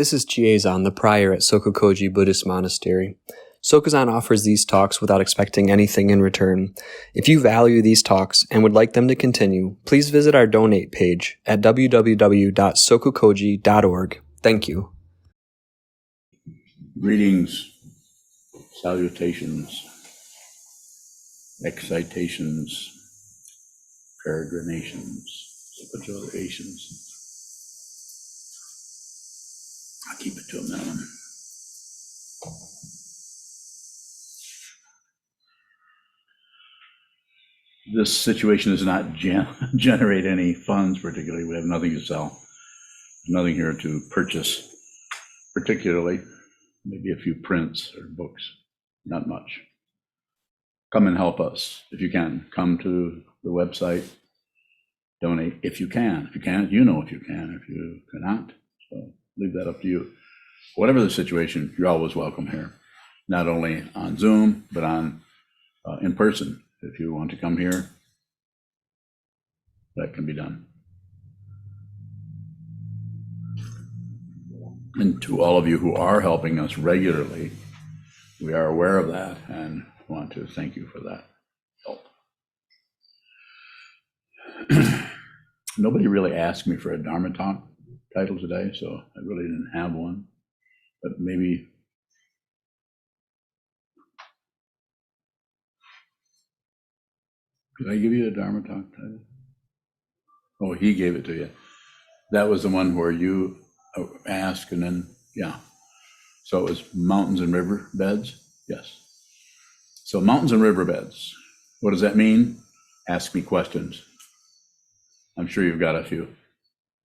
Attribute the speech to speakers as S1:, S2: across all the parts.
S1: This is Chiezan, the prior at SokukoJi Buddhist Monastery. Sokuzan offers these talks without expecting anything in return. If you value these talks and would like them to continue, please visit our donate page at www.sokukoji.org. Thank you.
S2: Greetings, salutations, excitations, peregrinations, capitulations. I'll keep it to a minimum. This situation does not generate any funds particularly. We have nothing to sell. There's nothing here to purchase particularly. Maybe a few prints or books, not much. Come and help us if you can. Come to the website, donate if you can. If you can't, you know if you can. If you cannot, so leave that up to you. Whatever the situation, you're always welcome here. Not only on Zoom, but on in person. If you want to come here, that can be done. And to all of you who are helping us regularly, we are aware of that and want to thank you for that help. Nobody really asked me for a Dharma talk title today, so I really didn't have one, but maybe did I give you a Dharma talk title? Oh, he gave it to you. That was the one where you ask and then, yeah. So it was mountains and riverbeds? Yes. So mountains and riverbeds. What does that mean? Ask me questions. I'm sure you've got a few.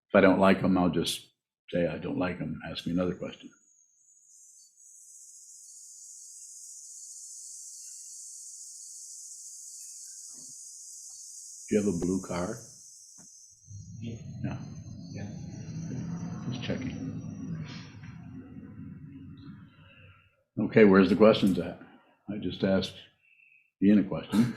S2: If I don't like them, I'll just say I don't like them. Ask me another question. Do you have a blue card?
S3: Yeah.
S2: No.
S3: Yeah.
S2: Just checking. Okay, where's the questions at? I just asked Ian a question.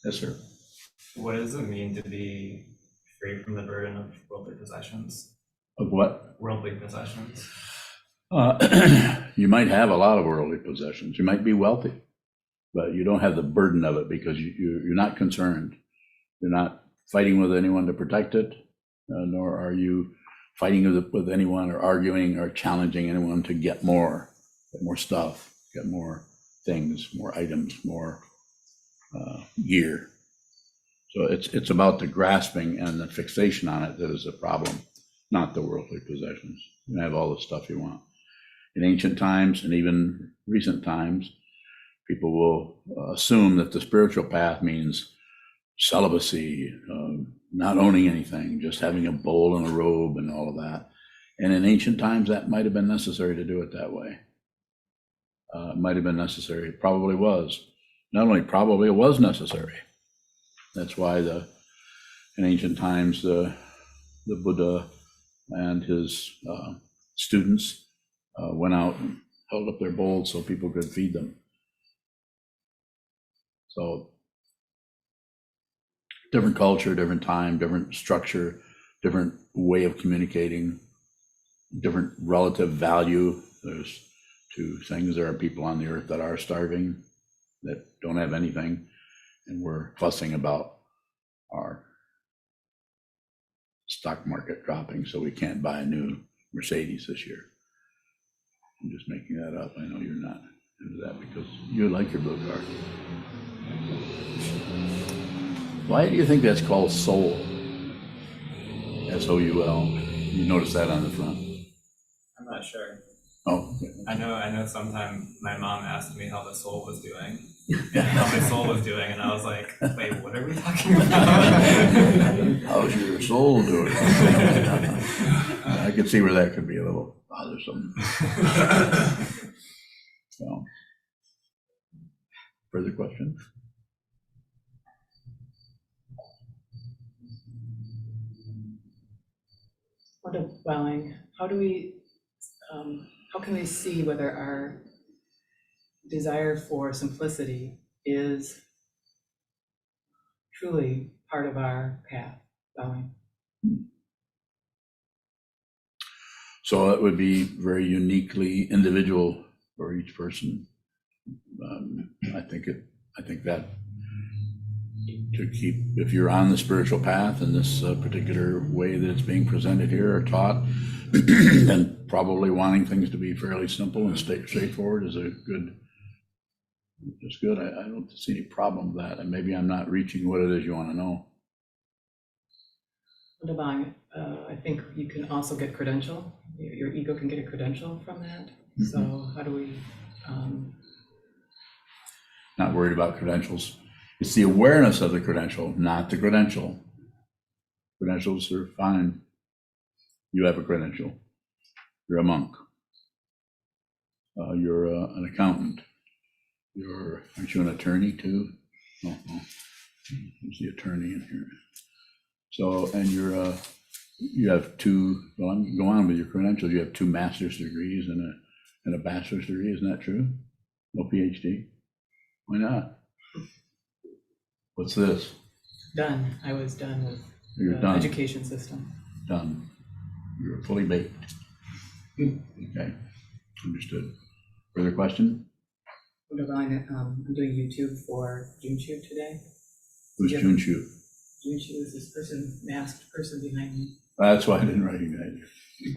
S2: Yes, sir.
S3: What does it mean to be free from the burden of worldly possessions?
S2: Of what?
S3: Worldly possessions.
S2: You might have a lot of worldly possessions. You might be wealthy, but you don't have the burden of it because you're not concerned. You're not fighting with anyone to protect it, nor are you fighting with anyone or arguing or challenging anyone to get more stuff, get more things, more items, more gear. So it's about the grasping and the fixation on it that is the problem, not the worldly possessions. You can have all the stuff you want. In ancient times and even recent times, people will assume that the spiritual path means celibacy, not owning anything, just having a bowl and a robe and all of that. And in ancient times, that might have been necessary to do it that way. It might have been necessary. It probably was. Not only probably, it was necessary. That's why in ancient times, the Buddha and his students went out and held up their bowls so people could feed them. So different culture, different time, different structure, different way of communicating, different relative value. There's two things. There are people on the earth that are starving, that don't have anything, and we're fussing about our stock market dropping so we can't buy a new Mercedes this year. I'm just making that up. I know you're not into that because you like your blue card. Why do you think that's called soul? S-O-U-L. You notice that on the front?
S3: I'm not sure.
S2: Oh.
S3: I know sometime my mom asked me how the soul was doing. How my soul was doing, and I was like, wait, what are we talking about?
S2: How's your soul doing? I could see where that could be a little bothersome. So, further questions?
S4: What a dwelling. How can we see whether our desire for simplicity is truly part of our path? bowing.
S2: So it would be very uniquely individual for each person. I think that to keep, if you're on the spiritual path in this particular way that it's being presented here or taught, then probably wanting things to be fairly simple and straightforward is a good. It's good. I don't see any problem with that, and maybe I'm not reaching what it is you want to know.
S4: Divine, I think you can also get credential. Your ego can get a credential from that. Mm-hmm. So how do we?
S2: Not worried about credentials. It's the awareness of the credential, not the credential. Credentials are fine. You have a credential. You're a monk. You're an accountant. Aren't you an attorney too? Oh, there's the attorney in here. So, and you have two, well, go on with your credentials. You have 2 master's degrees and a bachelor's degree. Isn't that true? No PhD. Why not? What's this?
S4: Done. I was done with
S2: You're
S4: the
S2: done.
S4: Education system.
S2: Done. You're fully baked. Okay, understood. Further question?
S4: Divine, I'm doing YouTube for Junshu today.
S2: Who's Junshu?
S4: Junshu is this person, masked person behind me.
S2: That's why I didn't recognize you.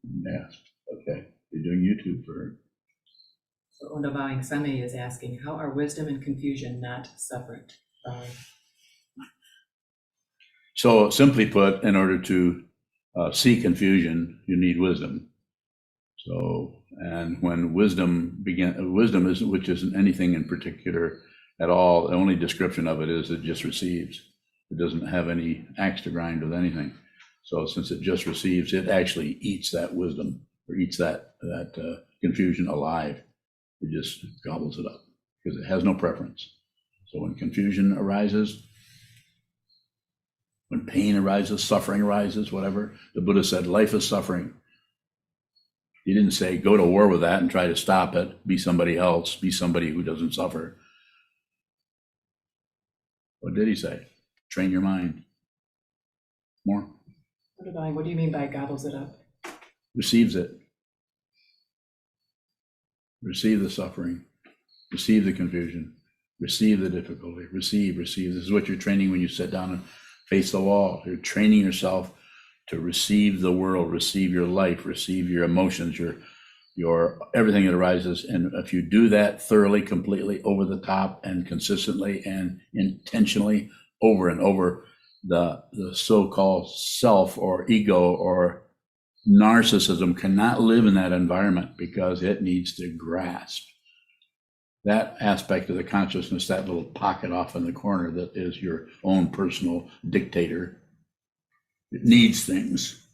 S2: Masked. Okay, you're doing YouTube for her.
S4: So Ondavang Sami is asking, how are wisdom and confusion not separate?
S2: So simply put, in order to see confusion, you need wisdom. So, and when wisdom is, which isn't anything in particular at all, the only description of it is it just receives. It doesn't have any axe to grind with anything. So since it just receives, it actually eats that wisdom or eats that confusion alive. It just gobbles it up because it has no preference. So when confusion arises, when pain arises, suffering arises, whatever, the Buddha said, life is suffering. He didn't say, go to war with that and try to stop it. Be somebody else. Be somebody who doesn't suffer. What did he say? Train your mind. More.
S4: What do you mean by gobbles it up?
S2: Receives it. Receive the suffering. Receive the confusion. Receive the difficulty. Receive. This is what you're training when you sit down and face the wall. You're training yourself to receive the world, receive your life, receive your emotions, your everything that arises. And if you do that thoroughly, completely, over the top, and consistently and intentionally, over and over, the so-called self or ego or narcissism cannot live in that environment because it needs to grasp that aspect of the consciousness, that little pocket off in the corner that is your own personal dictator. It needs things.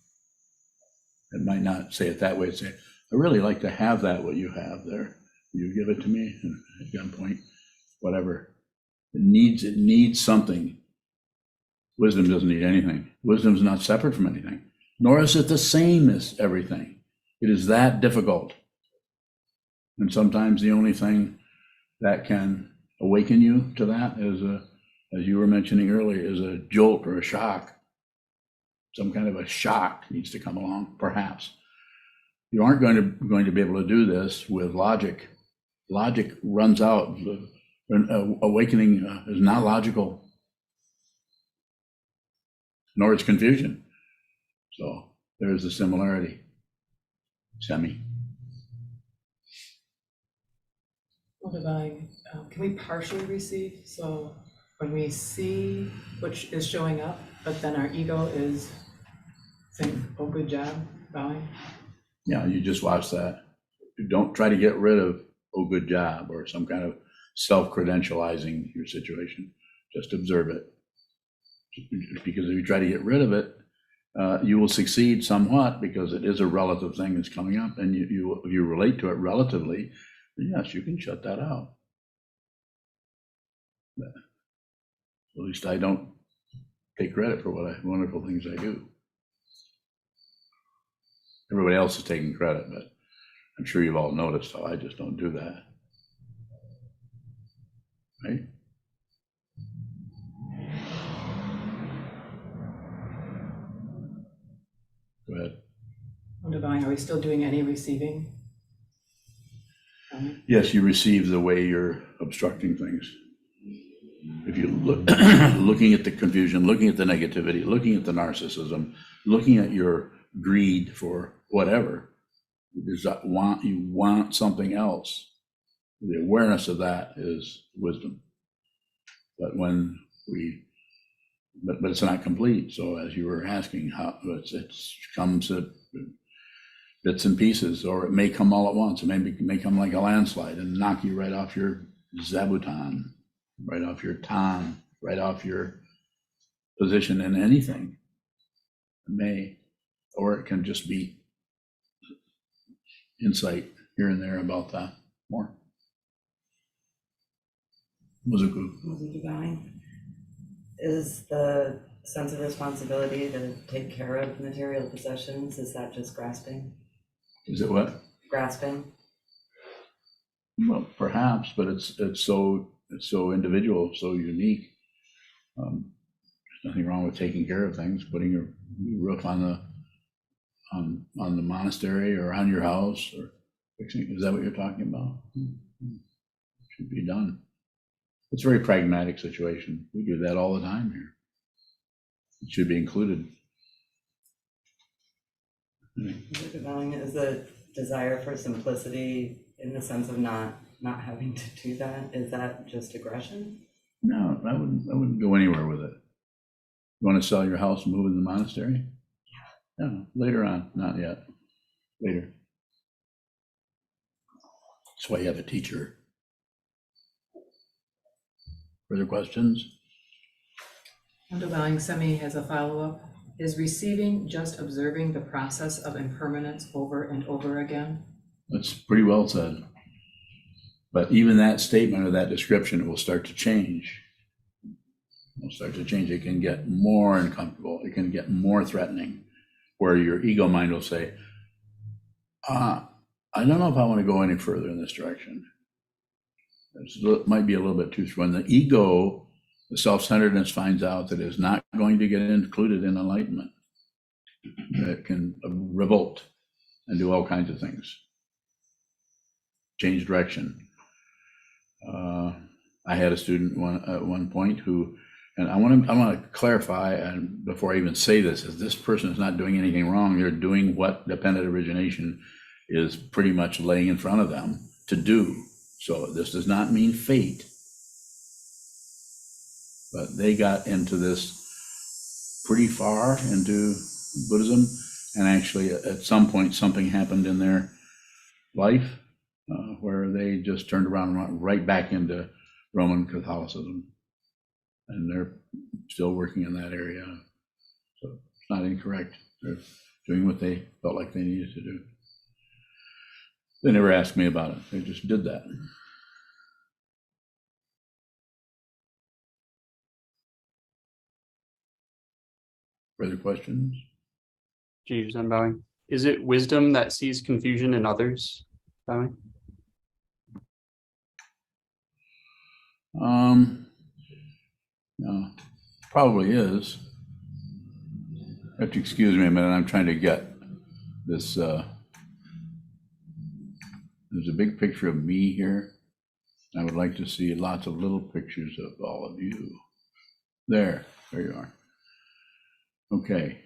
S2: It might not say it that way. It'd say, I really like to have that, what you have there. You give it to me at gunpoint, whatever. It needs something. Wisdom doesn't need anything. Wisdom is not separate from anything, nor is it the same as everything. It is that difficult. And sometimes the only thing that can awaken you to that is, as you were mentioning earlier, is a jolt or a shock. Some kind of a shock needs to come along, perhaps. You aren't going to be able to do this with logic. Logic runs out. Awakening is not logical, nor is confusion. So there's the similarity. Semi.
S4: Well, Divine, can we partially receive? So when we see what is showing up, but then our ego is saying, oh, good job, bowing.
S2: Yeah, you just watch that. Don't try to get rid of, oh, good job, or some kind of self-credentializing your situation. Just observe it. Because if you try to get rid of it, you will succeed somewhat because it is a relative thing that's coming up, and if you relate to it relatively, yes, you can shut that out. But at least I don't take credit for wonderful things I do. Everybody else is taking credit, but I'm sure you've all noticed how I just don't do that. Right? Go ahead.
S4: Divine, are we still doing any receiving?
S2: Yes, you receive the way you're obstructing things. If you look, looking at the confusion, looking at the negativity, looking at the narcissism, looking at your greed for whatever, you want something else. The awareness of that is wisdom. But when but it's not complete. So as you were asking, how it comes at bits and pieces, or it may come all at once. It may come like a landslide and knock you right off your zabuton, right off your tan, right off your position in anything. It may, or it can just be insight here and there about that more.
S5: Divine. Is the sense of responsibility to take care of material possessions, is that just grasping?
S2: Is it what?
S5: Grasping?
S2: Well, perhaps, but it's so individual, so unique. There's nothing wrong with taking care of things, putting your roof on the monastery or on your house, or fixing. Is that what you're talking about? Should be done. It's a very pragmatic situation. We do that all the time here. It should be included.
S5: Is the desire for simplicity in the sense of not having to do that, is that just aggression?
S2: No, I wouldn't go anywhere with it. You want to sell your house and move in the monastery? Yeah. No, later on, not yet. Later. That's why you have a teacher. Further questions?
S4: Underlying Semi has a follow-up. Is receiving just observing the process of impermanence over and over again?
S2: That's pretty well said. But even that statement or that description will start to change. It will start to change. It can get more uncomfortable. It can get more threatening, where your ego mind will say, I don't know if I want to go any further in this direction. It might be a little bit too strong. When the ego, the self-centeredness, finds out that it's not going to get included in enlightenment, it can revolt and do all kinds of things. Change direction. I had a student at one point who, and I want to clarify, and before I even say this, is this person is not doing anything wrong. They're doing what dependent origination is pretty much laying in front of them to do. So this does not mean fate, but they got into this pretty far into Buddhism, and actually at some point something happened in their life where they just turned around and went right back into Roman Catholicism, and they're still working in that area. So it's not incorrect. They're doing what they felt like they needed to do. They never asked me about it. They just did that. Further questions?
S6: Jeeves, I'm bowing. Is it wisdom that sees confusion in others? Bowing.
S2: No, probably is. You have to excuse me a minute. I'm trying to get this. There's a big picture of me here. I would like to see lots of little pictures of all of you. There you are. Okay.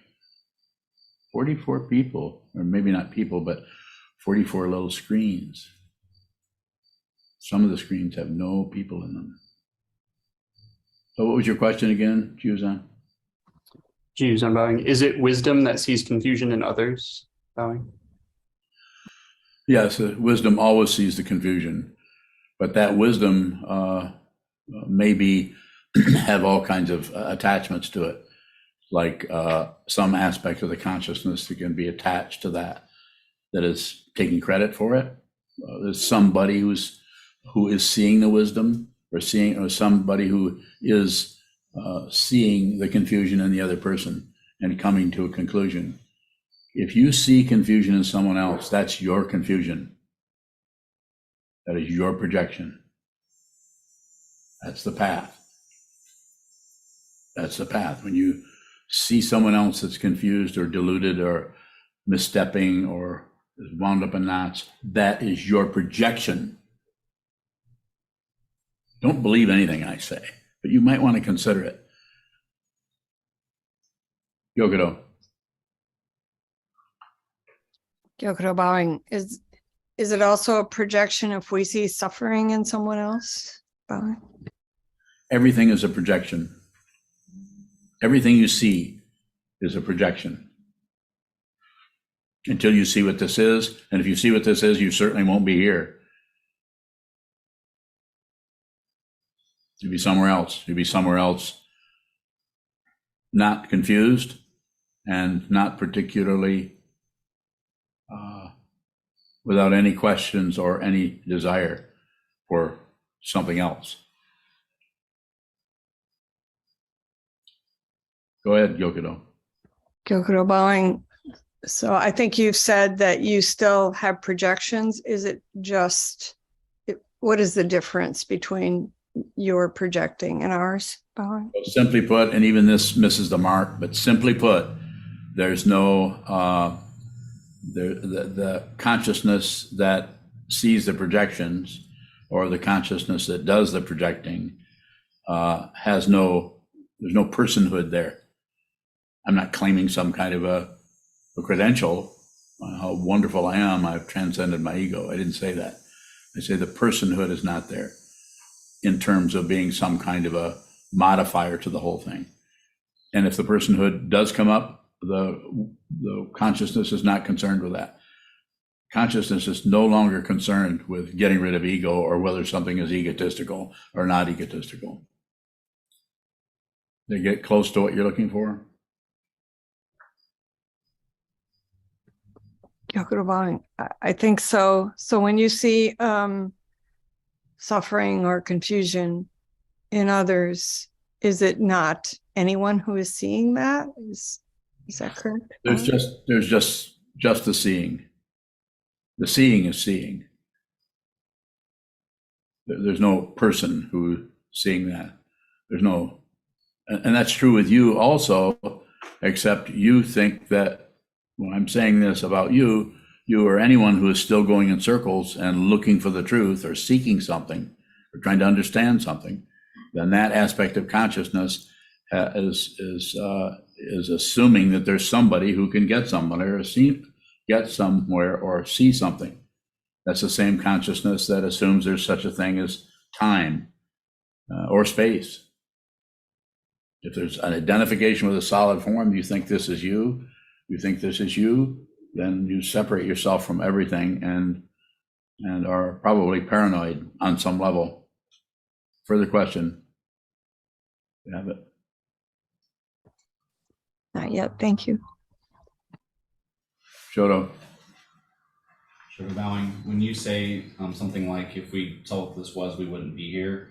S2: 44 people, or maybe not people, but 44 little screens. Some of the screens have no people in them. So what was your question again, Sokuzan?
S6: Jeeves, I'm bowing. Is it wisdom that sees confusion in others? Bowing.
S2: Yes, wisdom always sees the confusion, but that wisdom maybe have all kinds of attachments to it, like some aspect of the consciousness that can be attached to that is taking credit for it. There's somebody who is seeing the wisdom, or somebody who is seeing the confusion in the other person and coming to a conclusion. If you see confusion in someone else, that's your confusion. That is your projection. That's the path. That's the path. When you see someone else that's confused or deluded or misstepping or is wound up in knots, that is your projection. Don't believe anything I say, but you might want to consider it. Yokodo.
S7: Gyokudo bowing. Is it also a projection if we see suffering in someone else? Bowing.
S2: Everything is a projection. Everything you see is a projection. Until you see what this is, and if you see what this is, you certainly won't be here. You'll be somewhere else. You'll be somewhere else, not confused and not particularly without any questions or any desire for something else. Go ahead, Yokodo.
S7: Gyokudo bowing. So I think you've said that you still have projections. Is it just, what is the difference between your projecting and ours? Bowing?
S2: Simply put, and even this misses the mark, but simply put, there's no, the consciousness that sees the projections or the consciousness that does the projecting there's no personhood there. I'm not claiming some kind of a credential, how wonderful I am, I've transcended my ego. I didn't say that. I say the personhood is not there in terms of being some kind of a modifier to the whole thing. And if the personhood does come up, the consciousness is not concerned with that. Consciousness is no longer concerned with getting rid of ego or whether something is egotistical or not egotistical. They get close to what you're looking for?
S7: Gyokudo bowing. I think so. So when you see suffering or confusion in others, is it not anyone who is seeing that? Is that correct?
S2: There's just the seeing. The seeing is seeing. There's no person who's seeing that. There's no, and that's true with you also, except you think that when I'm saying this about you, you or anyone who is still going in circles and looking for the truth or seeking something or trying to understand something, then that aspect of consciousness is assuming that there's somebody who can get somewhere or get somewhere or see something. That's the same consciousness that assumes there's such a thing as time or space. If there's an identification with a solid form, you think this is you, then you separate yourself from everything and are probably paranoid on some level. Further question? You have it?
S7: Not yet. Thank you.
S2: Shoto.
S8: Sugar bowing, when you say something like, if we saw what this was, we wouldn't be here.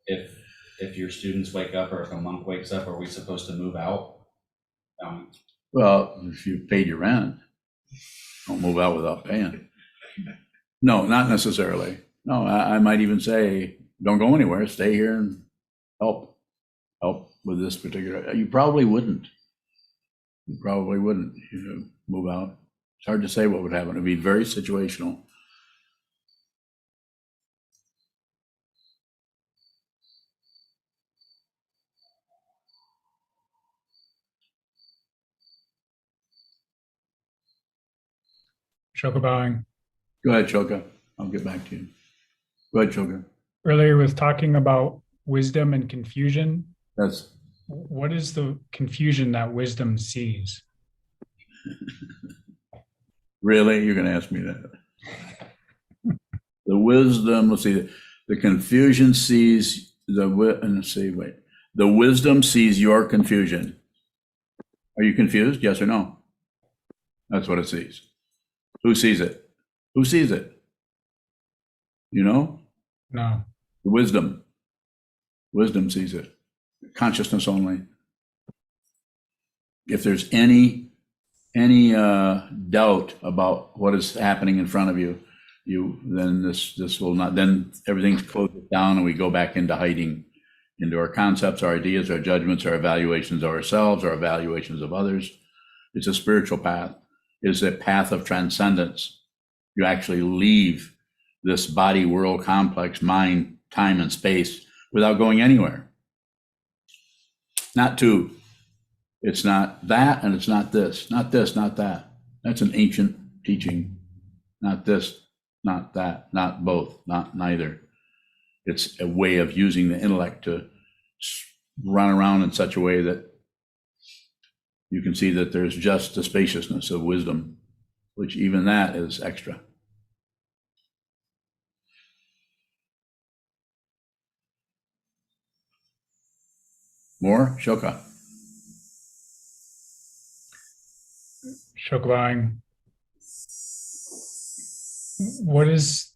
S8: If your students wake up or if a monk wakes up, are we supposed to move out?
S2: Well, if you paid your rent, don't move out without paying. No, not necessarily. No, I might even say, don't go anywhere, stay here and help with this particular, you probably wouldn't. Move out. It's hard to say what would happen. It'd be very situational.
S9: Shoka bowing.
S2: Go ahead, Shoka. I'll get back to you. Go ahead, Shoka.
S9: Earlier was talking about wisdom and confusion.
S2: That's
S9: What is the confusion that wisdom sees?
S2: really, you're going to ask me that. The wisdom, let's see, the confusion sees the wisdom sees your confusion. Are you confused? Yes or no? That's what it sees. Who sees it? Who sees it? You know?
S9: No.
S2: The wisdom. Wisdom sees it. Consciousness only. If there's any doubt about what is happening in front of you, then this will not. Then everything's closed down, and we go back into hiding, into our concepts, our ideas, our judgments, our evaluations of ourselves, our evaluations of others. It's a spiritual path. is a path of transcendence. You actually leave this body world complex, mind, time, and space without going anywhere. Not two. It's not that, and it's not this, not this, not that. That's an ancient teaching. Not this, not that, not both, not neither. It's a way of using the intellect to run around in such a way that you can see that there's just the spaciousness of wisdom, which even that is extra. More? Shoka.
S9: Sokuzan, what is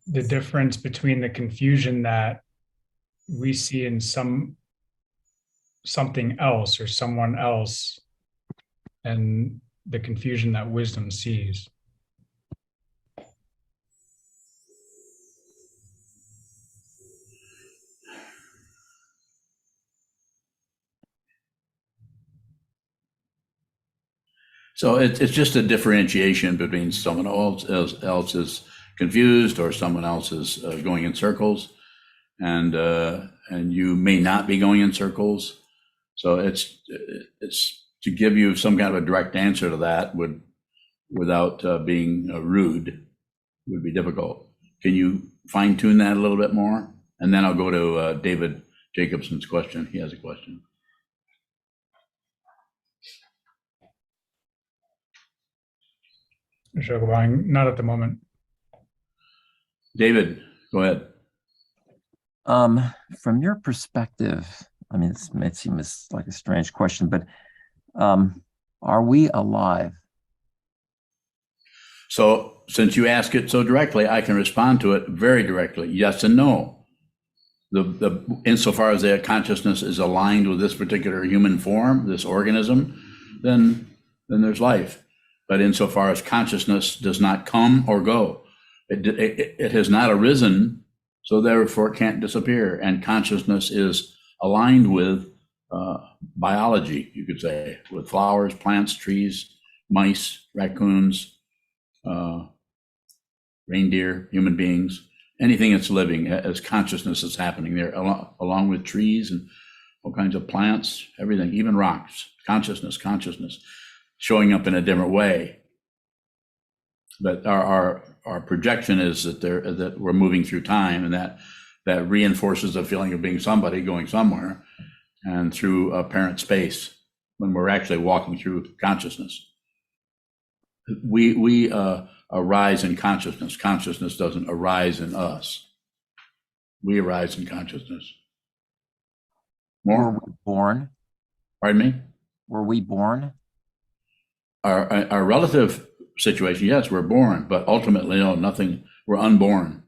S9: the difference between the confusion that we see in something else or someone else and the confusion that wisdom sees?
S2: So it's just a differentiation between someone else is confused or someone else is going in circles, and you may not be going in circles. So it's to give you some kind of a direct answer to that without being rude would be difficult. Can you fine tune that a little bit more? And then I'll go to David Jacobson's question. He has a question.
S9: Sokuzan, not at the moment.
S2: David, go ahead.
S10: From your perspective, I mean, this may seem like a strange question, but are we alive?
S2: So since you ask it so directly, I can respond to it very directly. Yes and no. Insofar as the consciousness is aligned with this particular human form, this organism, then there's life. But insofar as consciousness does not come or go, it has not arisen, so therefore it can't disappear. And consciousness is aligned with biology, you could say, with flowers, plants, trees, mice, raccoons, reindeer, human beings, anything that's living, as consciousness is happening there, along with trees and all kinds of plants, everything, even rocks, consciousness, showing up in a different way. But our projection is that we're moving through time, and that reinforces the feeling of being somebody going somewhere, and through apparent space when we're actually walking through consciousness. We arise in consciousness. Consciousness doesn't arise in us. We arise in consciousness. More?
S10: Were we born?
S2: Pardon me?
S10: Were we born?
S2: Our relative situation, yes, we're born, but ultimately, no, nothing, we're unborn.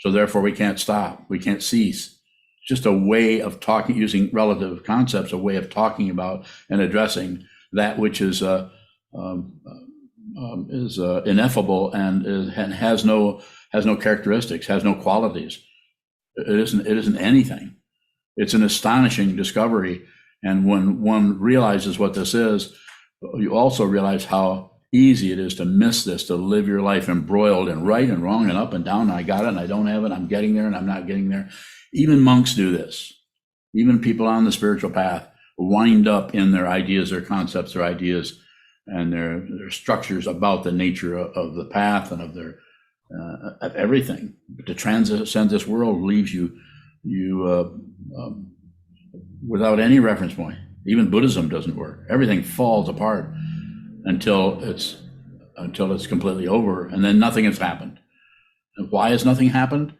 S2: So therefore we can't stop, we can't cease. It's just a way of talking, using relative concepts, a way of talking about and addressing that which is ineffable and has no characteristics, has no qualities. It isn't anything. It's an astonishing discovery. And when one realizes what this is, you also realize how easy it is to miss this, to live your life embroiled in right and wrong and up and down. And I got it and I don't have it. I'm getting there and I'm not getting there. Even monks do this. Even people on the spiritual path wind up in their ideas, their concepts, their ideas, and their structures about the nature of the path and of their of everything. But to transcend this world leaves you without any reference point. Even Buddhism doesn't work. Everything falls apart until it's completely over, and then nothing has happened. And why has nothing happened?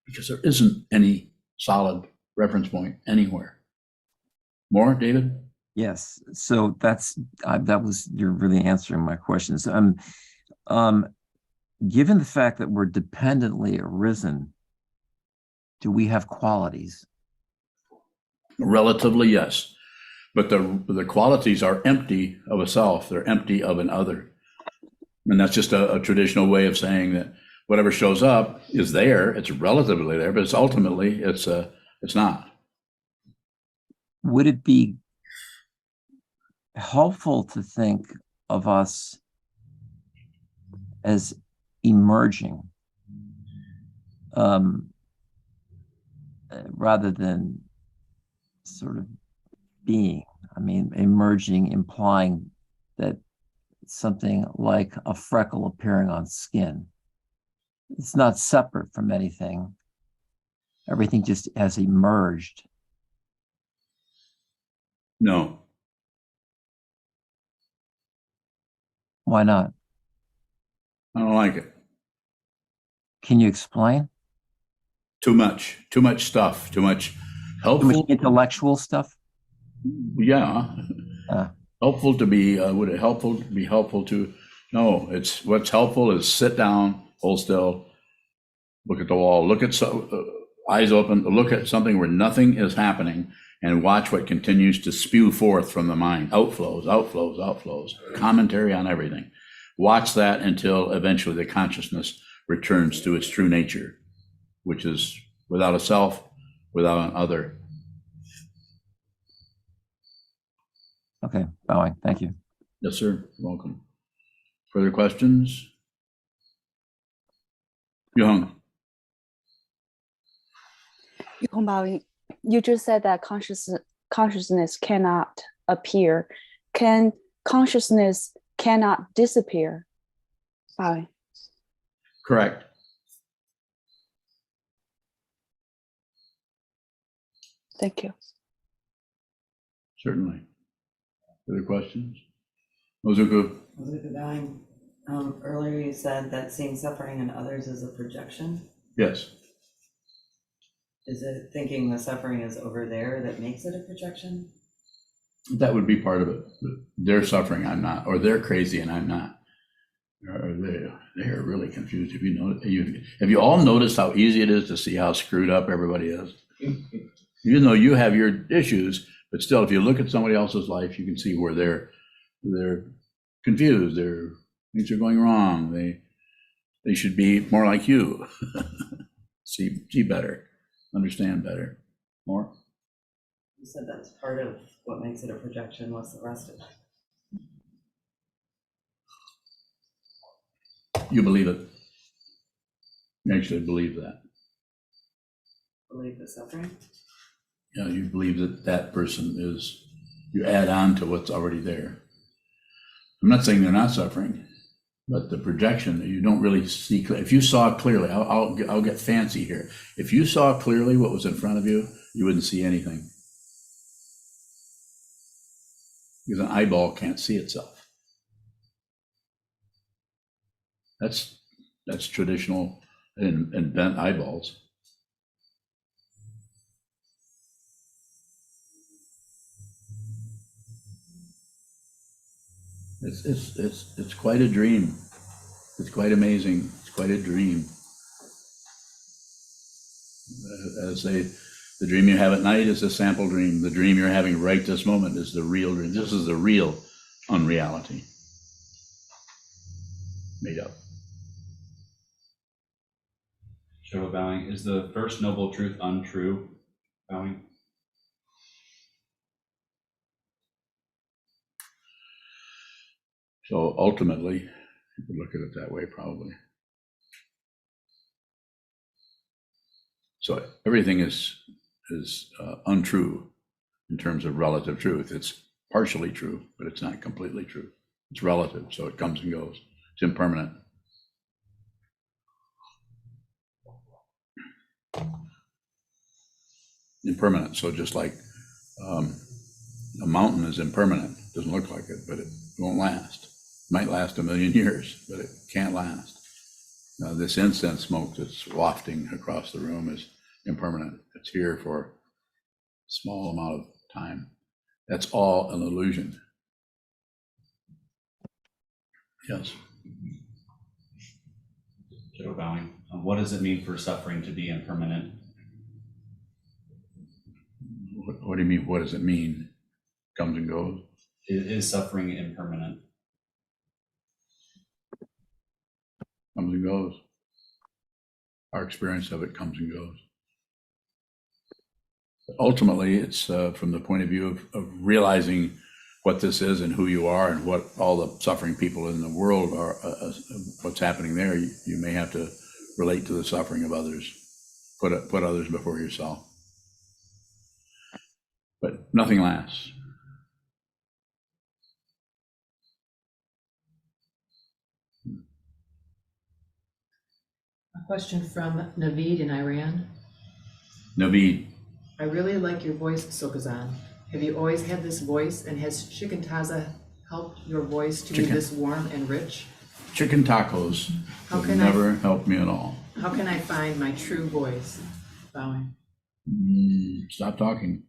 S2: Because there isn't any solid reference point anywhere. More, David?
S10: Yes. So you're really answering my questions. Given the fact that we're dependently arisen, do we have qualities?
S2: Relatively, yes. But the qualities are empty of a self. They're empty of an other. And that's just a traditional way of saying that whatever shows up is there. It's relatively there, but it's ultimately, it's not.
S10: Would it be helpful to think of us as emerging, rather than sort of being. I mean, emerging implying that something like a freckle appearing on skin. It's not separate from anything. Everything just has emerged.
S2: No,
S10: Why not?
S2: I don't like it.
S10: Can you explain?
S2: Too much stuff, too much
S10: Too much
S2: helpful.
S10: intellectual stuff?
S2: Yeah.
S10: Uh.
S2: Helpful to be, would it be helpful to, no, it's, what's helpful is sit down, hold still, look at the wall, look at, eyes open, look at something where nothing is happening and watch what continues to spew forth from the mind. Outflows, commentary on everything. Watch that until eventually the consciousness returns to its true nature, which is without a self, without an other.
S10: Okay, bowing. Thank you.
S2: Yes, sir. Welcome. Further questions? Young.
S11: You just said that consciousness cannot appear. Can consciousness cannot disappear? Bye.
S2: Correct.
S11: Thank you.
S2: Certainly. Further questions? Ozuku.
S5: Sokuzan, earlier you said that seeing suffering in others is a projection.
S2: Yes.
S5: Is it thinking the suffering is over there that makes it a projection?
S2: That would be part of it. They're suffering, I'm not, or they're crazy and I'm not. Or they are really confused. Have you all noticed how easy it is to see how screwed up everybody is? Even though you have your issues, but still, if you look at somebody else's life, you can see where they're confused. Things are going wrong. They should be more like you. see better, understand better. More?
S5: You said that's part of what makes it a projection. What's the rest of it?
S2: You believe it. You actually believe that.
S5: Believe the suffering?
S2: Yeah, you believe that that person is, you add on to what's already there. I'm not saying they're not suffering, but the projection, you don't really see. If you saw clearly, I'll get fancy here. If you saw clearly what was in front of you, you wouldn't see anything. Because an eyeball can't see itself. That's traditional and bent eyeballs. It's quite a dream. It's quite amazing. It's quite a dream. As the dream you have at night is a sample dream. The dream you're having right this moment is the real dream. This is the real unreality. Made up.
S8: Show bowing. Is the first noble truth untrue? Bowing.
S2: So ultimately, you could look at it that way probably. So everything is untrue in terms of relative truth. It's partially true, but it's not completely true. It's relative, so it comes and goes. It's impermanent. Impermanent, so just like a mountain is impermanent. It doesn't look like it, but it won't last. It might last 1,000,000 years, but it can't last. Now, this incense smoke that's wafting across the room is impermanent. It's here for a small amount of time. That's all an illusion. Yes.
S8: Show bowing. What does it mean for suffering to be impermanent?
S2: What do you mean? What does it mean? Comes and goes?
S8: Is suffering impermanent?
S2: Comes and goes. Our experience of it comes and goes. But ultimately, it's from the point of view of realizing what this is and who you are and what all the suffering people in the world are, what's happening there, you may have to relate to the suffering of others, put others before yourself. But nothing lasts.
S4: A question from Naveed in Iran.
S2: Naveed.
S4: I really like your voice, Sokuzan. Have you always had this voice, and has chicken taza helped your voice to be this warm and rich?
S2: Chicken tacos have never helped me at all.
S4: How can I find my true voice? Bowing.
S2: Stop talking.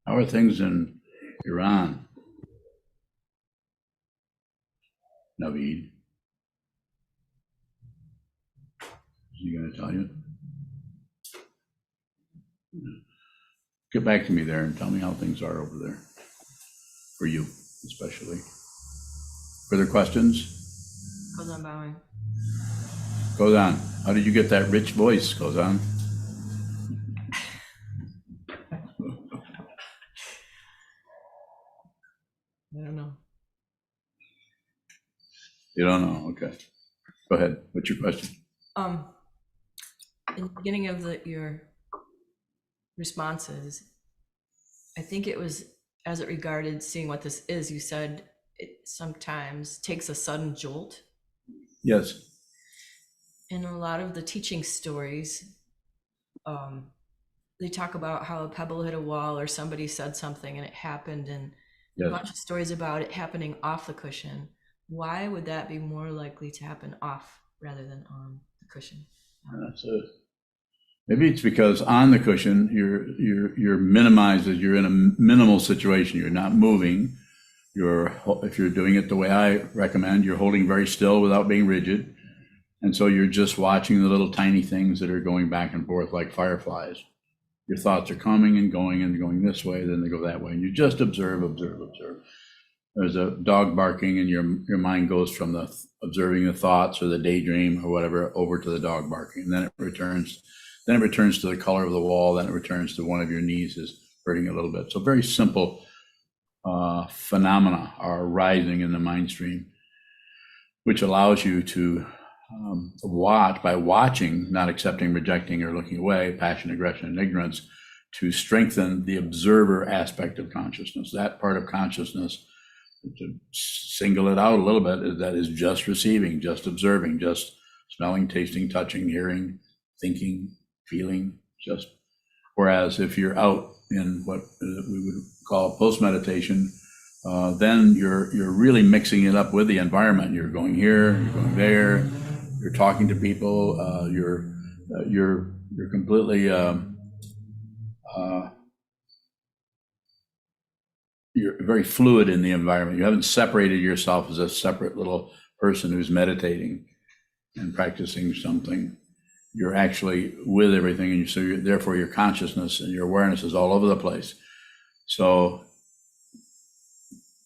S2: How are things in Iran? Naveed. Is he going to tell you? Get back to me there and tell me how things are over there. For you, especially. Further questions?
S5: Goes on bowing.
S2: Goes on. How did you get that rich voice? Goes on.
S5: I don't know.
S2: You don't know. Okay. Go ahead. What's your question?
S12: In the beginning of your responses, I think it was as it regarded seeing what this is, you said it sometimes takes a sudden jolt.
S2: Yes.
S12: In a lot of the teaching stories, they talk about how a pebble hit a wall or somebody said something and it happened, and
S2: Yes.
S12: a bunch of stories about it happening off the cushion. Why would that be more likely to happen off rather than on the cushion?
S2: Maybe it's because on the cushion you're minimized, as you're in a minimal situation. You're not moving. If you're doing it the way I recommend, you're holding very still without being rigid, and so you're just watching the little tiny things that are going back and forth like fireflies. Your thoughts are coming and going this way, then they go that way, and you just observe. There's a dog barking, and your mind goes from the observing the thoughts or the daydream or whatever over to the dog barking, and then it returns. Then it returns to the color of the wall. Then it returns to one of your knees is hurting a little bit. So very simple phenomena are arising in the mind stream, which allows you to watch, by watching, not accepting, rejecting, or looking away, passion, aggression, and ignorance, to strengthen the observer aspect of consciousness. That part of consciousness, to single it out a little bit, that is just receiving, just observing, just smelling, tasting, touching, hearing, thinking, feeling, just. Whereas if you're out in what we would call post-meditation, then you're really mixing it up with the environment. You're going here, you're going there, you're talking to people, you're completely you're very fluid in the environment. You haven't separated yourself as a separate little person who's meditating and practicing something. You're actually with everything, and therefore your consciousness and your awareness is all over the place. So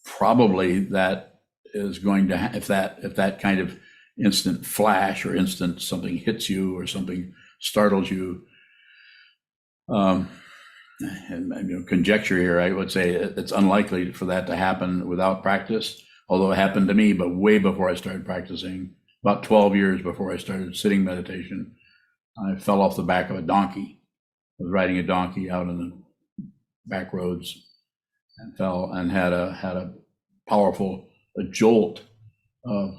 S2: probably that is going to, if that kind of instant flash or instant something hits you or something startles you, and conjecture here, I would say it's unlikely for that to happen without practice, although it happened to me, but way before I started practicing, about 12 years before I started sitting meditation. I fell off the back of a donkey. I was riding a donkey out in the back roads and fell and had a powerful jolt of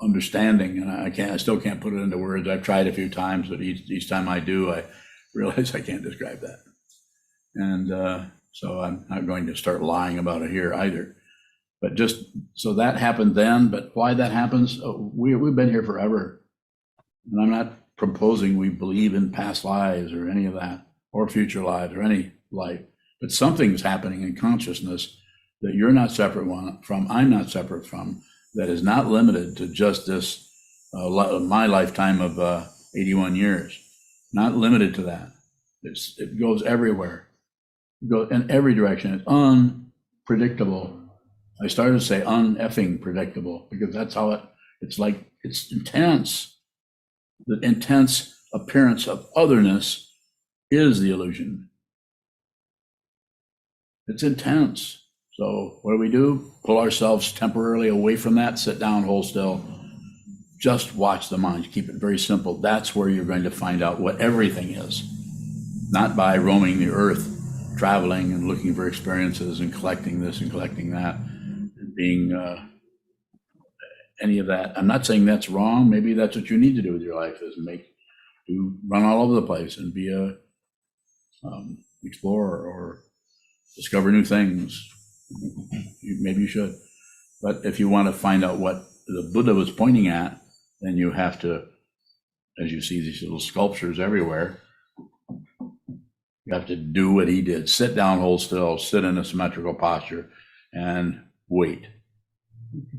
S2: understanding. And I still can't put it into words. I've tried a few times, but each time I do, I realize I can't describe that. And so I'm not going to start lying about it here either. But just so that happened then, but why that happens, we've been here forever. And I'm not proposing we believe in past lives or any of that, or future lives or any life, but something's happening in consciousness that you're not separate from, I'm not separate from, that is not limited to just this, my lifetime of 81 years, not limited to that. It goes everywhere, it goes in every direction. It's unpredictable. I started to say uneffing predictable because that's how it's like, it's intense. The intense appearance of otherness is the illusion. It's intense. So what do? Pull ourselves temporarily away from that, sit down, hold still. Just watch the mind. Keep it very simple. That's where you're going to find out what everything is. Not by roaming the earth, traveling and looking for experiences and collecting this and collecting that, and being any of that. I'm not saying that's wrong. Maybe that's what you need to do with your life, is run all over the place and be a explorer or discover new things. Maybe you should. But if you want to find out what the Buddha was pointing at, then you have to, as you see these little sculptures everywhere, you have to do what he did. Sit down, hold still, sit in a symmetrical posture, and wait.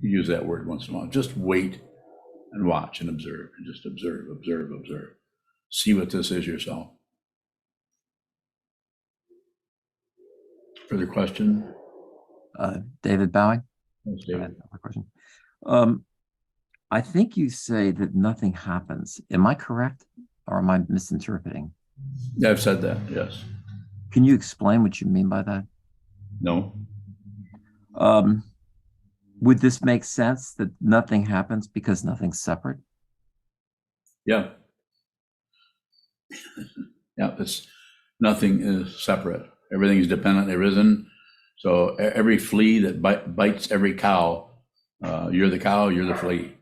S2: You use that word once in a while. Just wait and watch and observe, and just observe, observe, observe. See what this is yourself. Further question?
S10: David Bowing.
S2: Yes, David.
S10: Question. I think you say that nothing happens. Am I correct, or am I misinterpreting?
S2: Yeah, I've said that, yes.
S10: Can you explain what you mean by that?
S2: No.
S10: Would this make sense, that nothing happens because nothing's separate?
S2: Yeah. Yeah, nothing is separate. Everything is dependent. There isn't. So every flea that bites every cow, you're the cow, you're the flea.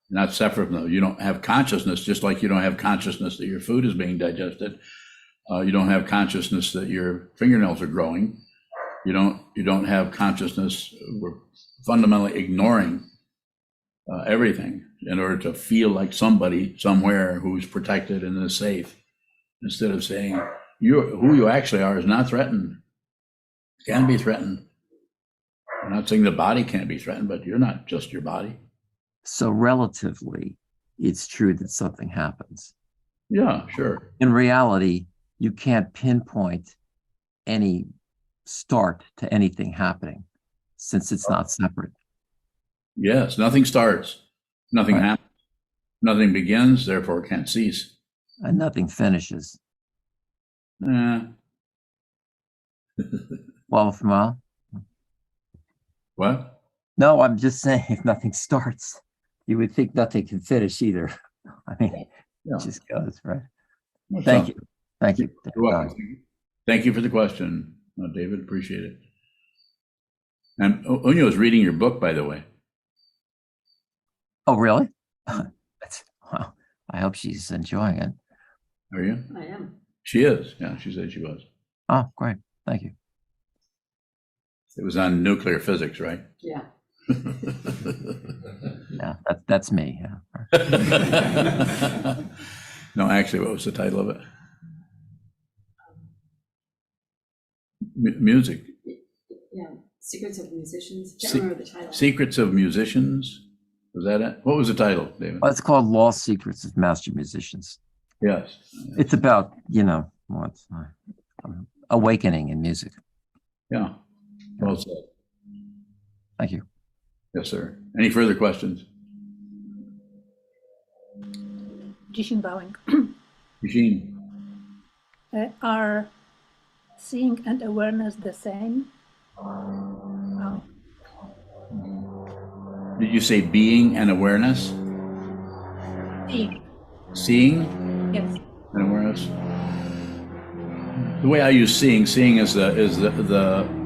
S2: You're not separate from them. You don't have consciousness, just like you don't have consciousness that your food is being digested. You don't have consciousness that your fingernails are growing. You don't have consciousness. We're fundamentally ignoring everything in order to feel like somebody somewhere who's protected and is safe, instead of saying who you actually are is not threatened. Can be threatened. I'm not saying the body can't be threatened, but you're not just your body.
S10: So relatively, it's true that something happens.
S2: Yeah, sure.
S10: In reality, you can't pinpoint any start to anything happening, since it's not separate.
S2: Yes, nothing starts, nothing happens, nothing begins, therefore can't cease.
S10: And nothing finishes. Well,
S2: what?
S10: No, I'm just saying, if nothing starts, you would think nothing can finish either. I mean,
S2: Yeah.
S10: it just goes, right?
S2: Well,
S10: Thank you. Thank you.
S2: You're welcome. Thank you for the question, David. Appreciate it. And Unyo is reading your book, by the way.
S10: Oh, really? Wow. I hope she's enjoying it.
S2: Are you?
S5: I am.
S2: She is. Yeah, she said she was.
S10: Oh, great. Thank you.
S2: It was on nuclear physics, right?
S5: Yeah.
S10: Yeah, that's me. Yeah.
S2: No, actually, what was the title of it? Music.
S13: Yeah, Secrets of Musicians. Can't remember the title.
S2: Secrets of Musicians. Was that it? What was the title, David?
S10: Well, it's called Lost Secrets of Master Musicians.
S2: Yes.
S10: It's about, awakening in music.
S2: Yeah. Well said.
S10: Thank you.
S2: Yes, sir. Any further questions?
S14: Jishin Bowing.
S2: Eugene.
S14: Are seeing and awareness the same? Oh.
S2: Did you say being and awareness?
S14: Seeing.
S2: Seeing?
S14: Yes.
S2: And awareness. The way I use seeing is the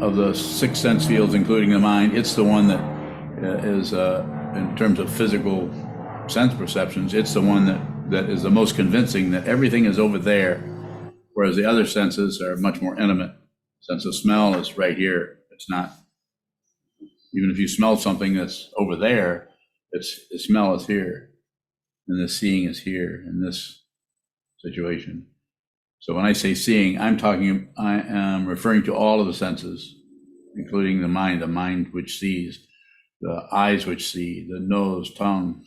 S2: of the six sense fields, including the mind. It's the one that is in terms of physical sense perceptions. It's the one that is the most convincing that everything is over there, whereas the other senses are much more intimate. Sense of smell is right here. It's not. Even if you smell something that's over there, the smell is here, and the seeing is here in this situation. So when I say seeing, I am referring to all of the senses, including the mind which sees, the eyes which see, the nose, tongue,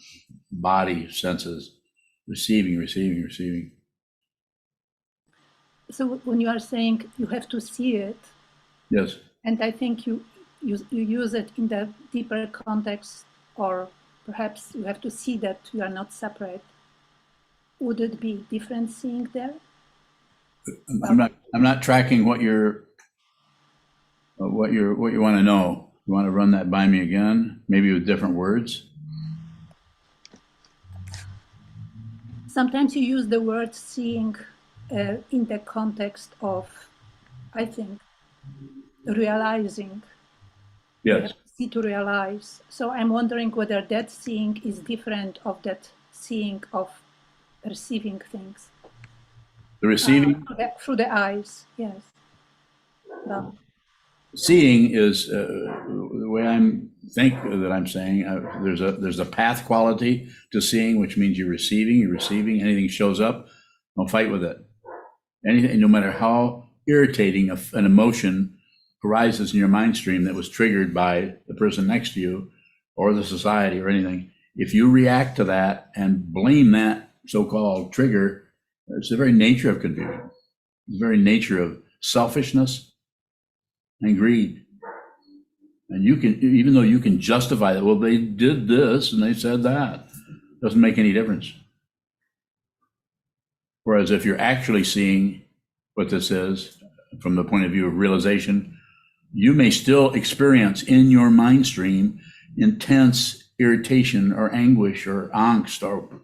S2: body senses, receiving.
S14: So when you are saying you have to see it,
S2: yes,
S14: and I think you use it in the deeper context, or perhaps you have to see that you are not separate. would it be different seeing there?
S2: I'm not tracking what you want to know. You want to run that by me again, maybe with different words?
S14: Sometimes you use the word seeing in the context of, I think, realizing.
S2: Yes.
S14: See to realize. So I'm wondering whether that seeing is different of that seeing of perceiving things.
S2: The receiving?
S14: Through the eyes, yes. No.
S2: Seeing is the way I'm saying. There's a path quality to seeing, which means you're receiving. Anything shows up, don't fight with it. Anything, no matter how irritating an emotion arises in your mind stream that was triggered by the person next to you or the society or anything, if you react to that and blame that so-called trigger, it's the very nature of confusion. It's the very nature of selfishness and greed. And you can, even though you can justify that, well, they did this and they said that, doesn't make any difference. Whereas if you're actually seeing what this is from the point of view of realization, you may still experience in your mind stream intense irritation or anguish or angst, or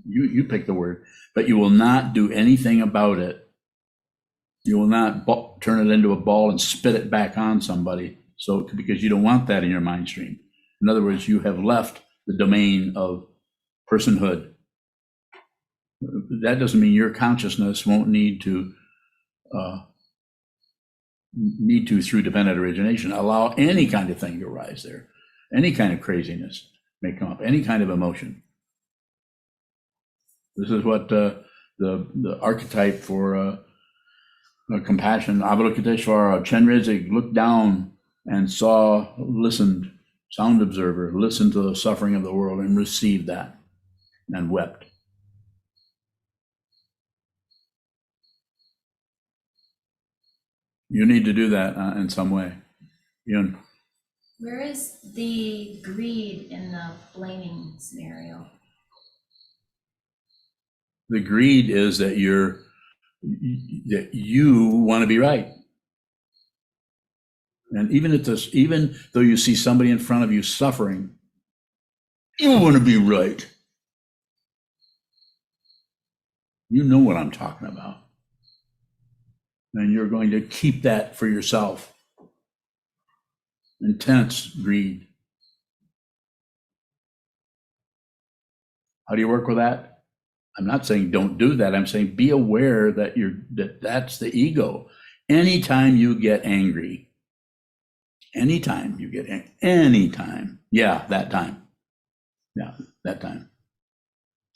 S2: you pick the word, but you will not do anything about it. You will not turn it into a ball and spit it back on somebody. So, because you don't want that in your mind stream. In other words, you have left the domain of personhood. That doesn't mean your consciousness won't need to through dependent origination, allow any kind of thing to arise there. Any kind of craziness may come up, any kind of emotion. This is what the archetype for compassion, Avalokiteshvara, Chenrezig looked down and saw, listened, sound observer, listened to the suffering of the world and received that and wept. You need to do that in some way. Yun.
S15: Where is the greed in the blaming scenario?
S2: The greed is that you want to be right. And even though you see somebody in front of you suffering, you want to be right. You know what I'm talking about. And you're going to keep that for yourself. Intense greed. How do you work with that? I'm not saying don't do that. I'm saying be aware that that's the ego. Anytime you get angry, anytime, yeah, that time.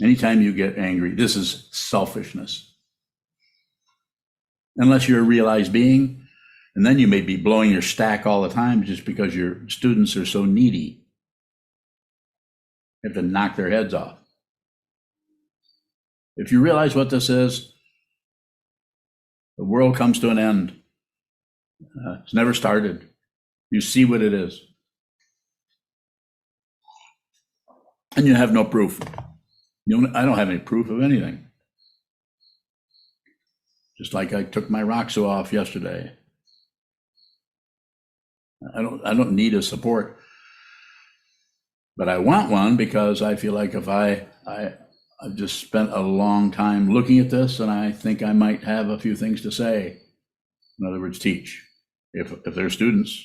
S2: Anytime you get angry, this is selfishness. Unless you're a realized being, and then you may be blowing your stack all the time just because your students are so needy. You have to knock their heads off. If you realize what this is, the world comes to an end. It's never started. You see what it is. And you have no proof. I don't have any proof of anything. Just like I took my Roxo off yesterday. I don't need a support, but I want one because I feel like if I've just spent a long time looking at this, and I think I might have a few things to say. In other words, teach. If they're students,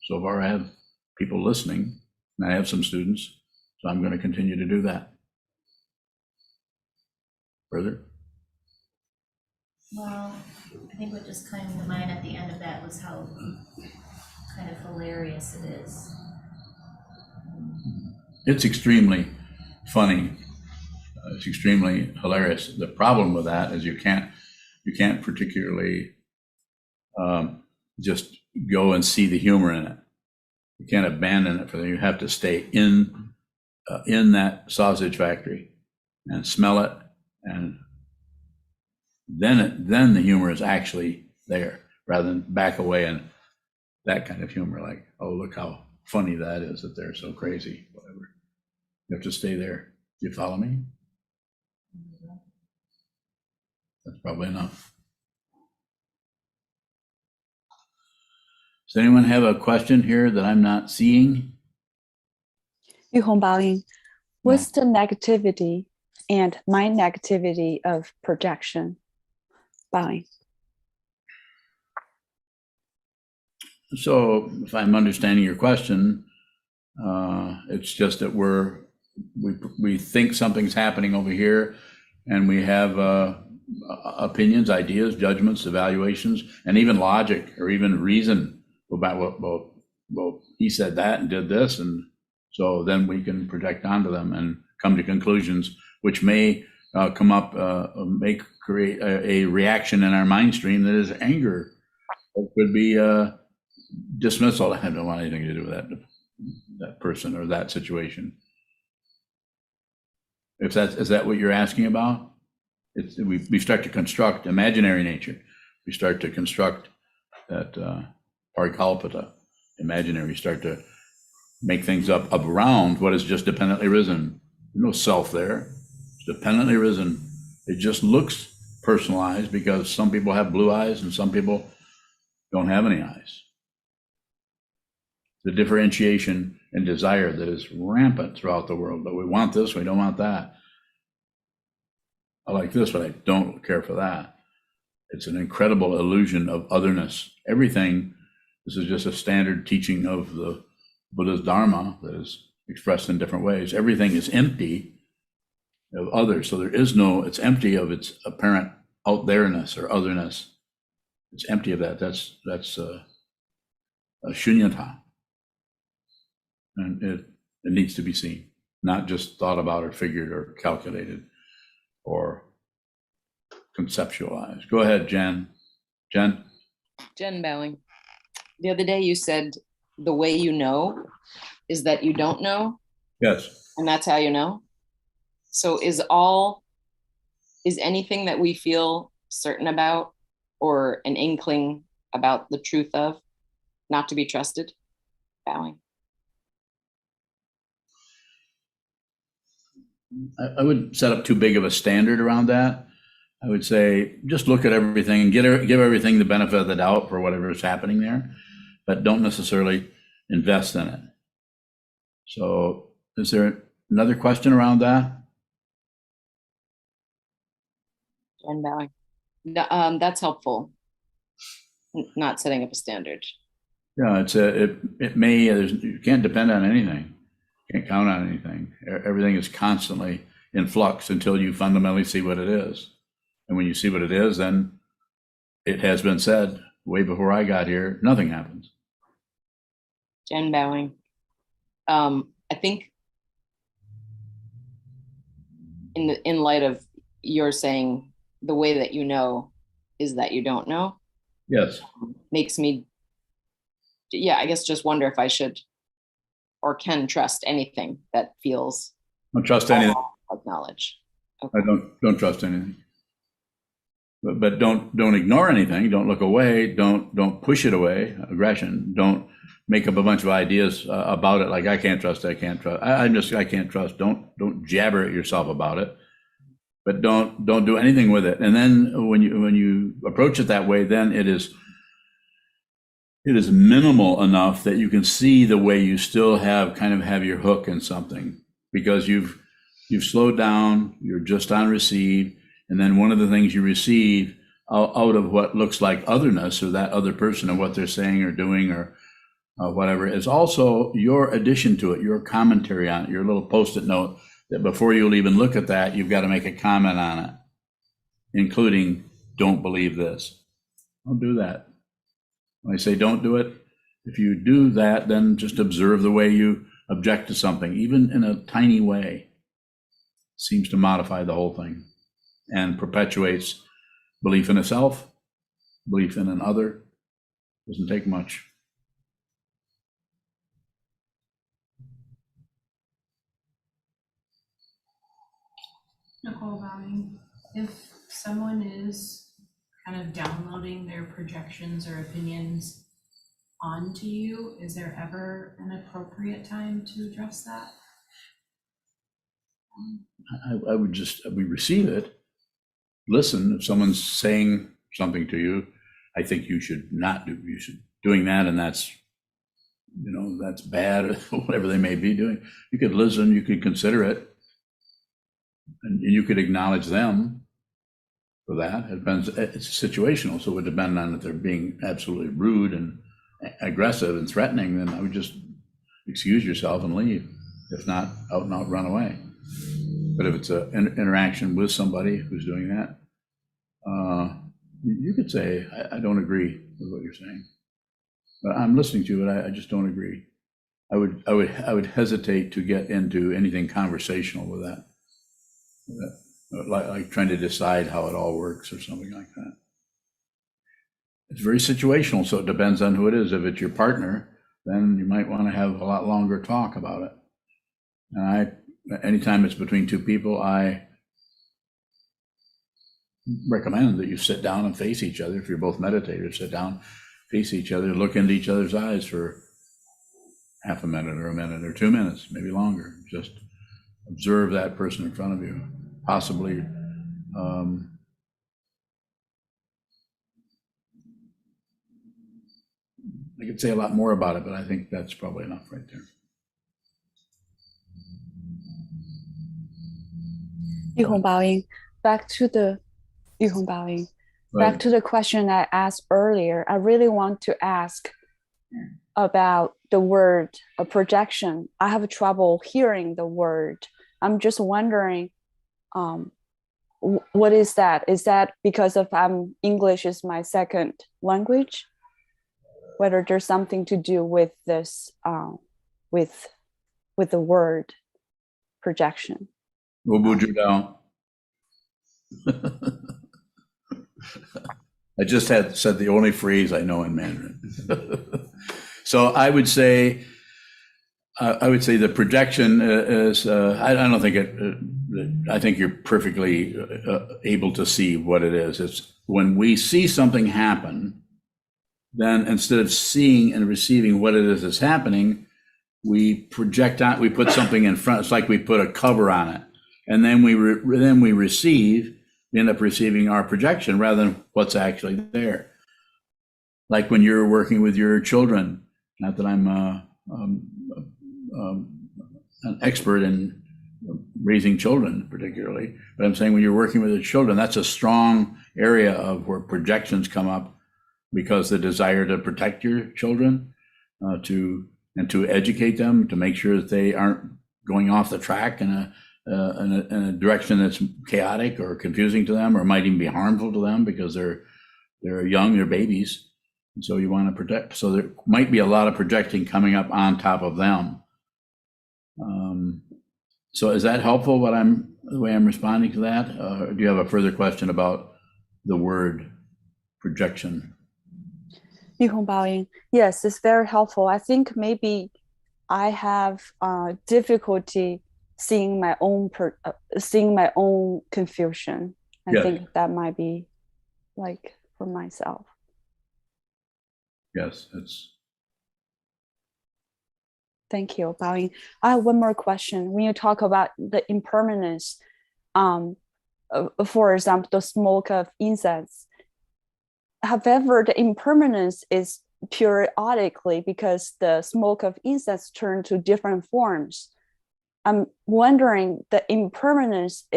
S2: so far I have people listening, and I have some students, so I'm going to continue to do that. Further?
S15: Well, I think what just came to mind at the end of that was how kind of hilarious it is.
S2: It's extremely funny. It's extremely hilarious. The problem with that is you can't particularly just go and see the humor in it. You can't abandon it for them. You have to stay in that sausage factory and smell it, and then the humor is actually there, rather than back away and that kind of humor, like, oh, look how funny that is that they're so crazy, whatever. You have to stay there. Do you follow me? That's probably enough. Does anyone have a question here that I'm not seeing?
S11: Yuhong Baoying, what's the negativity and my negativity of projection? Baoying.
S2: So if I'm understanding your question, it's just that we think something's happening over here, and we have opinions, ideas, judgments, evaluations, and even logic or even reason about well, he said that and did this, and so then we can project onto them and come to conclusions which may create a reaction in our mind stream that is anger. It could be dismissal. I don't want anything to do with that person or that situation. Is that what you're asking about? We start to construct imaginary nature. We start to construct that parikalpita, imaginary. We start to make things up around what is just dependently risen. There's no self there. It's dependently risen. It just looks personalized because some people have blue eyes and some people don't have any eyes. The differentiation and desire that is rampant throughout the world, but we want this, we don't want that. I like this, but I don't care for that. It's an incredible illusion of otherness. Everything, this is just a standard teaching of the Buddha's Dharma that is expressed in different ways. Everything is empty of others, so there is no, it's empty of its apparent out there-ness or otherness. It's empty of that. That's a shunyata. And it needs to be seen, not just thought about or figured or calculated or conceptualized. Go ahead, Jen. Jen
S16: Bowing. The other day you said the way you know is that you don't know.
S2: Yes.
S16: And that's how you know. So is anything that we feel certain about or an inkling about the truth of not to be trusted? Bowing.
S2: I would set up too big of a standard around that. I would say just look at everything and give everything the benefit of the doubt for whatever is happening there, but don't necessarily invest in it. So is there another question around that?
S16: And Bowing. That's helpful. Not setting up a standard.
S2: Yeah, it may, you can't depend on anything. Can't count on anything. Everything is constantly in flux until you fundamentally see what it is. And when you see what it is, then it has been said way before I got here, nothing happens.
S16: Jen Bowing. I think in light of your saying the way that you know is that you don't know.
S2: Yes.
S16: Makes me, I guess just wonder if I should or can trust anything that feels.
S2: Don't trust anything.
S16: Like knowledge. Okay.
S2: I don't trust anything. But don't ignore anything. Don't look away. Don't push it away. Aggression. Don't make up a bunch of ideas about it. Like I can't trust. I can't trust. I can't trust. Don't jabber at yourself about it. But don't do anything with it. And then when you approach it that way, then it is minimal enough that you can see the way you still have your hook in something, because you've slowed down, you're just on receive, and then one of the things you receive out of what looks like otherness or that other person and what they're saying or doing or whatever is also your addition to it, your commentary on it, your little Post-it note that before you'll even look at that, you've got to make a comment on it, including don't believe this. Don't do that. When I say don't do it, if you do that, then just observe the way you object to something, even in a tiny way. It seems to modify the whole thing and perpetuates belief in a self, belief in an other. Doesn't take much.
S17: Nicole Bowing, if someone is kind of downloading their projections or opinions onto you, is there ever an appropriate time to address that?
S2: I would just, we receive it, listen. If someone's saying something to you, I think you should not do, you should doing that, and that's, that's bad, or whatever they may be doing. You could listen, you could consider it, and you could acknowledge them for that. It depends, it's situational, so it would depend on if they're being absolutely rude and aggressive and threatening, then I would just excuse yourself and leave. If not, out and out, run away. But if it's an interaction with somebody who's doing that, you could say, I don't agree with what you're saying. But I'm listening to it, I just don't agree. I would hesitate to get into anything conversational with that. Like trying to decide how it all works or something like that. It's very situational, so it depends on who it is. If it's your partner, then you might want to have a lot longer talk about it. And anytime it's between two people, I recommend that you sit down and face each other. If you're both meditators, sit down, face each other, look into each other's eyes for half a minute or 2 minutes, maybe longer. Just observe that person in front of you. Possibly I could say a lot more about it, but I think that's probably enough right there.
S11: Back to the back to the question I asked earlier. I really want to ask about the word projection. I have trouble hearing the word. I'm just wondering, what is that? Is that because of English is my second language? Whether there's something to do with this, with the word projection.
S2: I just had said the only phrase I know in Mandarin. So I would say the projection is, I don't think I think you're perfectly able to see what it is. It's when we see something happen, then instead of seeing and receiving what it is that's happening, we project out, we put something in front. It's like we put a cover on it. And then we end up receiving our projection rather than what's actually there. Like when you're working with your children, not that I'm an expert in raising children particularly, but I'm saying when you're working with the children, that's a strong area of where projections come up, because the desire to protect your children, to educate them, to make sure that they aren't going off the track in a direction that's chaotic or confusing to them, or might even be harmful to them because they're young, they're babies. And so you want to protect. So there might be a lot of projecting coming up on top of them. So is that helpful? The way I'm responding to that? Or do you have a further question about the word projection?
S11: Yes, it's very helpful. I think maybe I have difficulty seeing my own confusion. I think that might be like for myself.
S2: Yes, it's.
S11: Thank you, Baoying. I have one more question. When you talk about the impermanence, for example, the smoke of incense. However, the impermanence is periodically because the smoke of incense turn to different forms. I'm wondering, the impermanence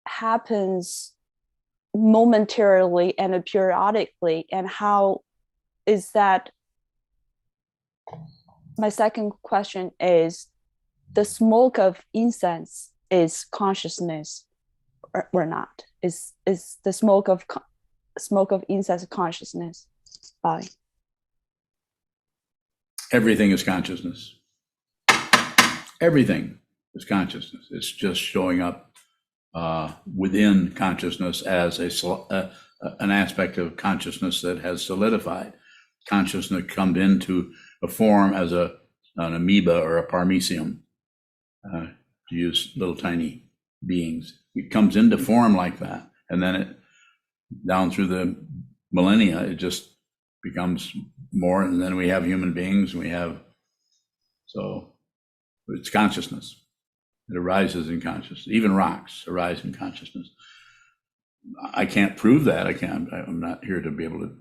S11: happens momentarily and periodically, and how is that? My second question is, the smoke of incense is consciousness or not? Is the smoke of incense consciousness? Bye.
S2: Everything is consciousness. Everything is consciousness. It's just showing up within consciousness as an aspect of consciousness that has solidified. Consciousness comes into a form as an amoeba or a paramecium, to use little tiny beings. It comes into form like that, and then it, down through the millennia, it just becomes more, and then we have human beings, we have So it's consciousness. It arises in consciousness. Even rocks arise in consciousness. I can't prove that. I'm not here to be able to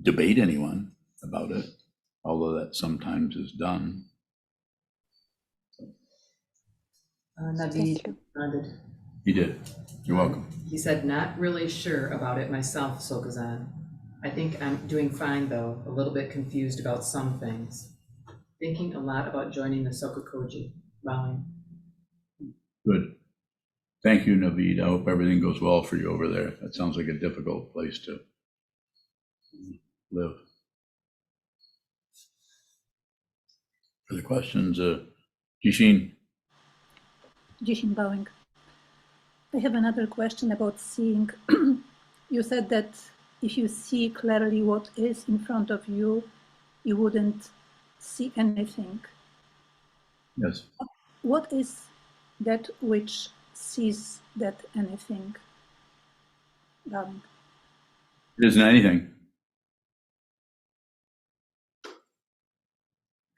S2: debate anyone about it, although that sometimes is done.
S4: Naveed nodded.
S2: He did. You're welcome.
S4: He said, not really sure about it myself, Sokuzan. I think I'm doing fine though, a little bit confused about some things. Thinking a lot about joining the SokukoJi. Bowing.
S2: Good. Thank you, Naveed. I hope everything goes well for you over there. That sounds like a difficult place to live. Further questions? Jishin?
S14: Jishin bowing. I have another question about seeing. You said that if you see clearly what is in front of you, you wouldn't see anything.
S2: Yes.
S14: What is that which sees that anything? Bowing.
S2: It isn't anything.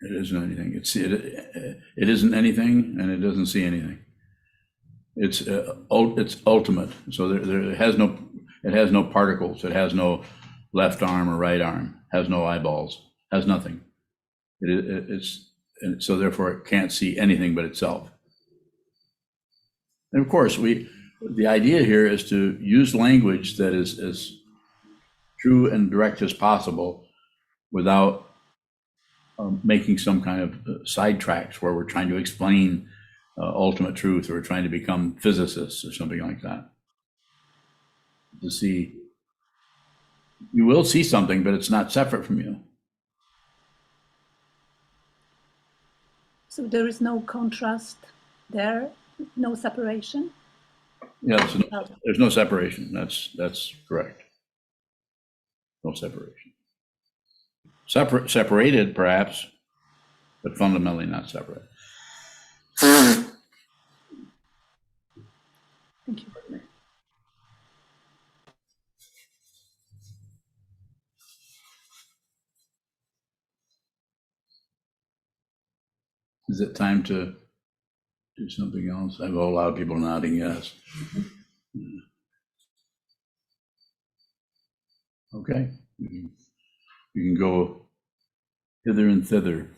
S2: It isn't anything. It isn't anything, and it doesn't see anything. It's ultimate. So it has no particles. It has no left arm or right arm. Has no eyeballs. Has nothing. And so therefore it can't see anything but itself. And of course, the idea here is to use language that is as true and direct as possible without making some kind of sidetracks where we're trying to explain ultimate truth, or we're trying to become physicists or something like that. To see, you will see something, but it's not separate from you.
S14: So there is no contrast there, no separation?
S2: Yeah, so there's no separation. That's correct. No separation. Separated, perhaps, but fundamentally not separate.
S14: Thank you.
S2: Is it time to do something else? I have a whole lot of people nodding yes. Okay. You can go hither and thither.